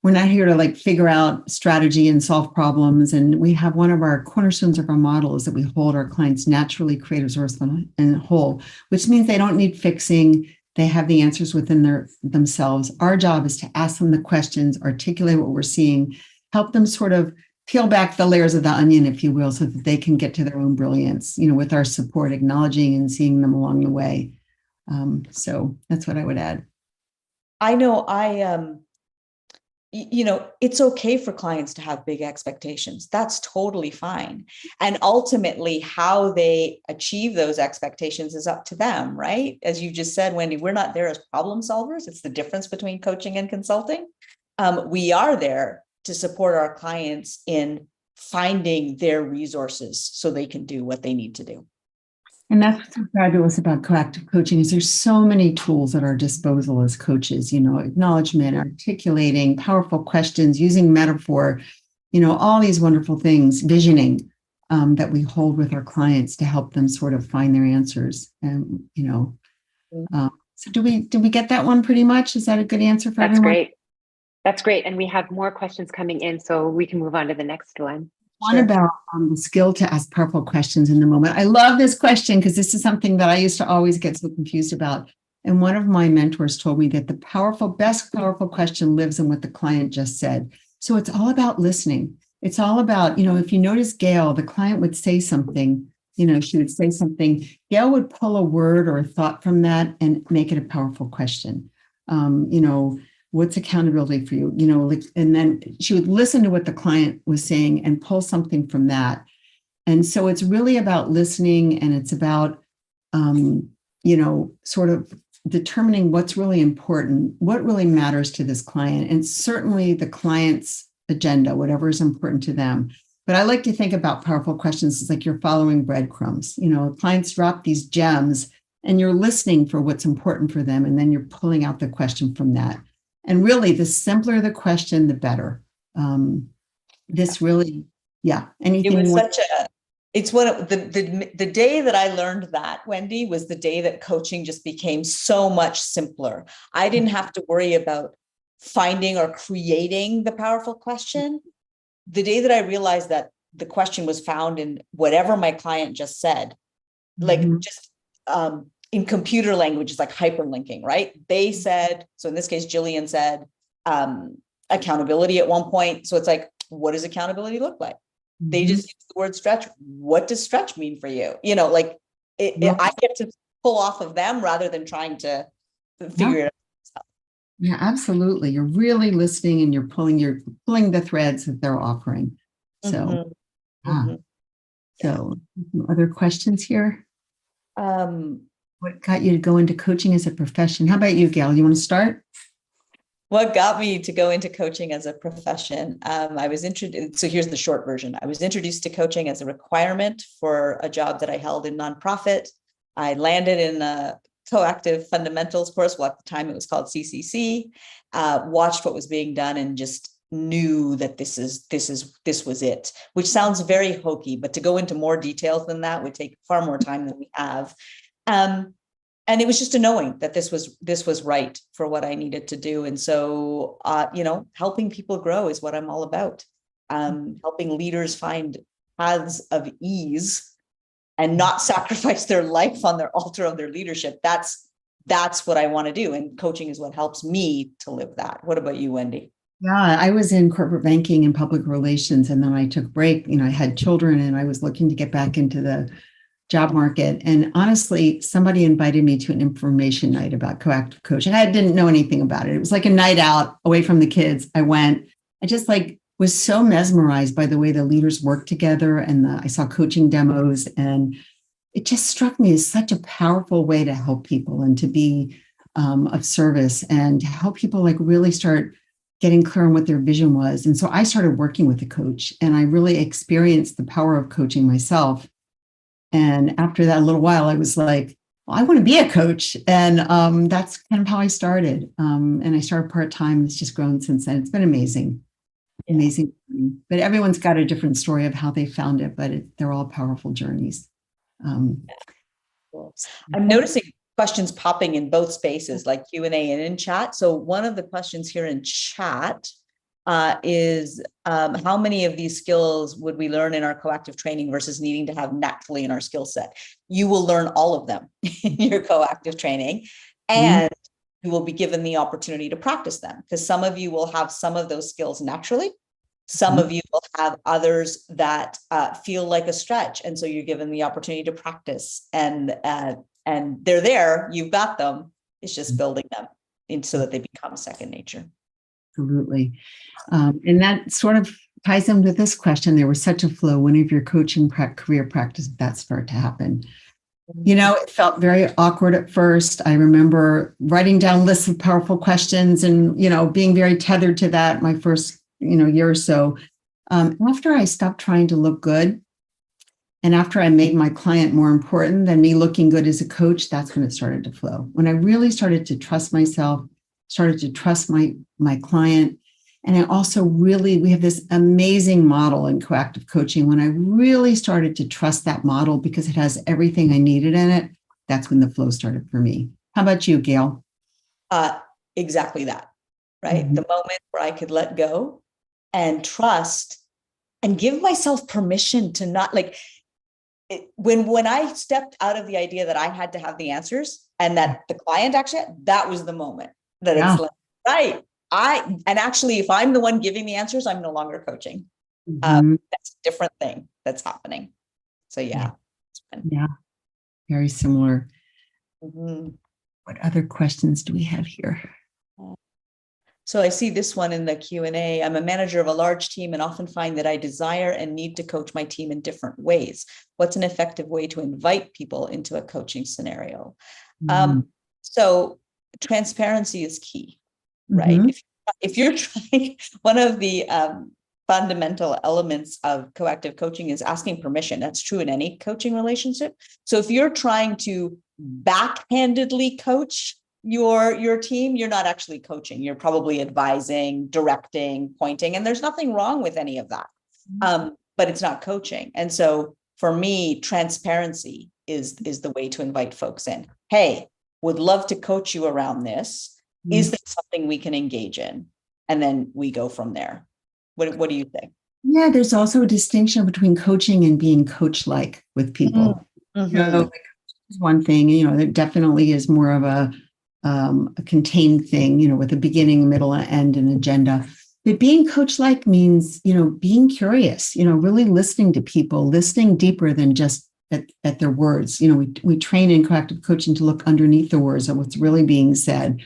we're not here to like figure out strategy and solve problems. And we have one of our cornerstones of our model is that we hold our clients naturally creative, resourceful, and whole, which means they don't need fixing. They have the answers within themselves. Our job is to ask them the questions, articulate what we're seeing, help them sort of peel back the layers of the onion, if you will, so that they can get to their own brilliance, with our support, acknowledging and seeing them along the way. So that's what I would add. I know it's okay for clients to have big expectations. That's totally fine. And ultimately, how they achieve those expectations is up to them, right? As you just said, Wendy, we're not there as problem solvers. It's the difference between coaching and consulting. We are there to support our clients in finding their resources so they can do what they need to do. And that's what's so fabulous about coactive coaching is there's so many tools at our disposal as coaches, acknowledgement, articulating, powerful questions, using metaphor, all these wonderful things, visioning that we hold with our clients to help them sort of find their answers. And, so do we get that one pretty much? Is that a good answer for everyone? Great. That's great. And we have more questions coming in, so we can move on to the next one. One about the skill to ask powerful questions in the moment. I love this question because this is something that I used to always get so confused about. And one of my mentors told me that the best powerful question lives in what the client just said. So it's all about listening. It's all about, if you notice Gail, the client would say something, she would say something. Gail would pull a word or a thought from that and make it a powerful question. What's accountability for you? And then she would listen to what the client was saying and pull something from that. And so it's really about listening, and it's about, sort of determining what's really important, what really matters to this client, and certainly the client's agenda, whatever is important to them. But I like to think about powerful questions as like you're following breadcrumbs. Clients drop these gems and you're listening for what's important for them. And then you're pulling out the question from that. And really, the simpler the question, the better. This really, anything. It was it's one of the day that I learned that, Wendy, was the day that coaching just became so much simpler. I didn't have to worry about finding or creating the powerful question. The day that I realized that the question was found in whatever my client just said, like just in computer language, it's like hyperlinking, right? They said, so in this case, Jillian said, accountability at one point. So it's like, what does accountability look like? They just use the word stretch. What does stretch mean for you? You know, like I get to pull off of them rather than trying to figure it out. Yeah, absolutely. You're really listening and you're pulling the threads that they're offering. So, so other questions here? What got you to go into coaching as a profession? How about you, Gail? You want to start? What got me to go into coaching as a profession? I was introduced. So here's the short version. I was introduced to coaching as a requirement for a job that I held in nonprofit. I landed in a coactive fundamentals course. Well, at the time it was called CCC. Watched what was being done and just knew that this was it. Which sounds very hokey, but to go into more details than that would take far more time than we have. And it was just a knowing that this was right for what I needed to do. And so, helping people grow is what I'm all about. Helping leaders find paths of ease and not sacrifice their life on their altar of their leadership. That's what I want to do. And coaching is what helps me to live that. What about you, Wendy? Yeah, I was in corporate banking and public relations, and then I took a break. I had children and I was looking to get back into the job market. And honestly, somebody invited me to an information night about coactive coaching. I didn't know anything about it. It was like a night out away from the kids. I went. I just was so mesmerized by the way the leaders work together, and I saw coaching demos, and it just struck me as such a powerful way to help people and to be of service and to help people really start getting clear on what their vision was. And so I started working with a coach, and I really experienced the power of coaching myself. And after that, a little while, I was like, well, I want to be a coach. And that's kind of how I started. And I started part-time. It's just grown since then. It's been amazing. Yeah. Amazing. But everyone's got a different story of how they found it, but they're all powerful journeys. Cool. I'm noticing questions popping in both spaces, like Q&A and in chat. So one of the questions here in chat is how many of these skills would we learn in our coactive training versus needing to have naturally in our skill set? You will learn all of them in your coactive training, and you will be given the opportunity to practice them, because some of you will have some of those skills naturally. Some of you will have others that feel like a stretch. And so you're given the opportunity to practice, and they're there, you've got them. It's just building them so that they become second nature. Absolutely. And that sort of ties in with this question. There was such a flow. When of your coaching career practice did that start to happen? It felt very awkward at first. I remember writing down lists of powerful questions and, being very tethered to that my first, year or so. After I stopped trying to look good, and after I made my client more important than me looking good as a coach, that's when it started to flow. When I really started to trust myself, started to trust my client. And I also we have this amazing model in coactive coaching. When I really started to trust that model because it has everything I needed in it, that's when the flow started for me. How about you, Gail? Exactly that, right? The moment where I could let go and trust and give myself permission to not when I stepped out of the idea that I had to have the answers and that the client actually, that was the moment that it's right. And actually, if I'm the one giving the answers, I'm no longer coaching. That's a different thing that's happening. So yeah. Very similar. What other questions do we have here? So I see this one in the Q&A. I'm a manager of a large team and often find that I desire and need to coach my team in different ways. What's an effective way to invite people into a coaching scenario? So transparency is key, right? If you're trying, one of the fundamental elements of coactive coaching is asking permission. That's true in any coaching relationship. So if you're trying to backhandedly coach your team, you're not actually coaching. You're probably advising, directing, pointing, and there's nothing wrong with any of that. But it's not coaching. And so for me, transparency is the way to invite folks in. Hey, would love to coach you around this. Is that something we can engage in? And then we go from there. What do you think? Yeah, there's also a distinction between coaching and being coach-like with people. is one thing, there definitely is more of a contained thing, with a beginning, middle, end, and agenda. But being coach-like means, being curious, really listening to people, listening deeper than just at their words. We train in proactive coaching to look underneath the words of what's really being said.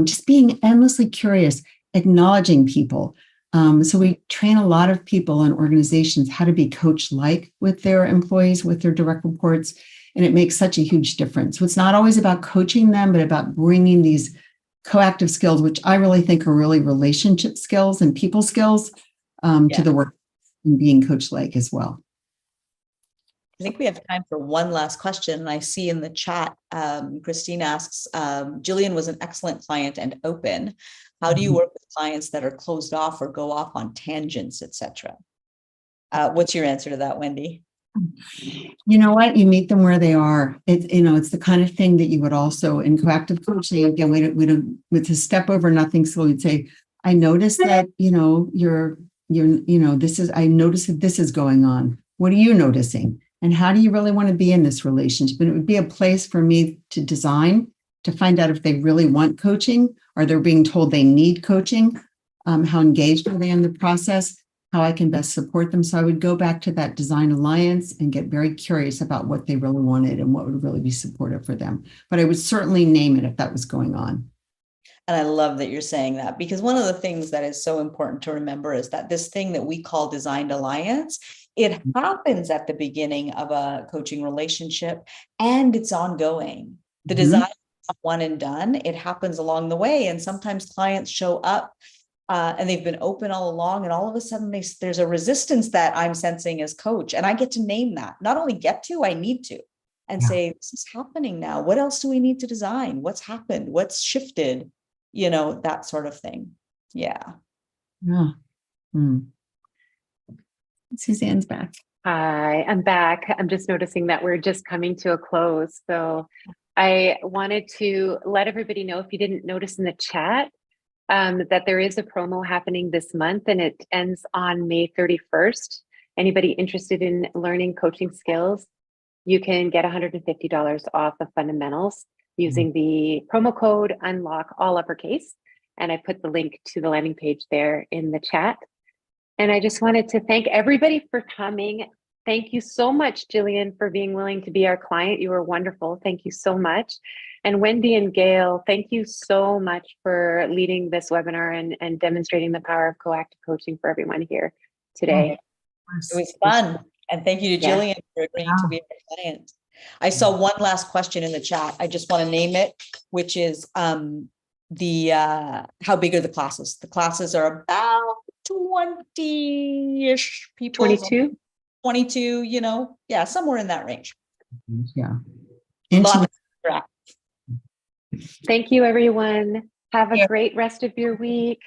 Just being endlessly curious, acknowledging people. So we train a lot of people and organizations how to be coach-like with their employees, with their direct reports, and it makes such a huge difference. So it's not always about coaching them, but about bringing these coactive skills, which I really think are really relationship skills and people skills, to the work and being coach-like as well. I think we have time for one last question. And I see in the chat, Christine asks, Jillian was an excellent client and open. How do you work with clients that are closed off or go off on tangents, etc.? What's your answer to that, Wendy? You know what? You meet them where they are. It's the kind of thing that you would also in coactive coaching. Again, we don't with a step over nothing. So we'd say, I noticed that, I noticed that this is going on. What are you noticing? And how do you really want to be in this relationship? And it would be a place for me to design, to find out if they really want coaching, or they're being told they need coaching, how engaged are they in the process, how I can best support them. So I would go back to that design alliance and get very curious about what they really wanted and what would really be supportive for them. But I would certainly name it if that was going on. And I love that you're saying that, because one of the things that is so important to remember is that this thing that we call designed alliance, it happens at the beginning of a coaching relationship and it's ongoing. The design is not one and done. It happens along the way. And sometimes clients show up and they've been open all along. And all of a sudden there's a resistance that I'm sensing as coach. And I get to name that. Not only get to, I need to. And say, this is happening now. What else do we need to design? What's happened? What's shifted? That sort of thing. Yeah. Suzanne's back. Hi, I'm back. I'm just noticing that we're just coming to a close. So I wanted to let everybody know, if you didn't notice in the chat, that there is a promo happening this month and it ends on May 31st. Anybody interested in learning coaching skills, you can get $150 off the fundamentals using the promo code UNLOCK, all uppercase. And I put the link to the landing page there in the chat. And I just wanted to thank everybody for coming. Thank you so much, Jillian, for being willing to be our client. You were wonderful. Thank you so much. And Wendy and Gail, thank you so much for leading this webinar and demonstrating the power of coactive coaching for everyone here today. It was fun. And thank you to Jillian for agreeing to be our client. I saw one last question in the chat. I just want to name it, which is how big are the classes? The classes are about 20-ish people. 22? 22, somewhere in that range. Yeah. Thank you, everyone. Have a great rest of your week.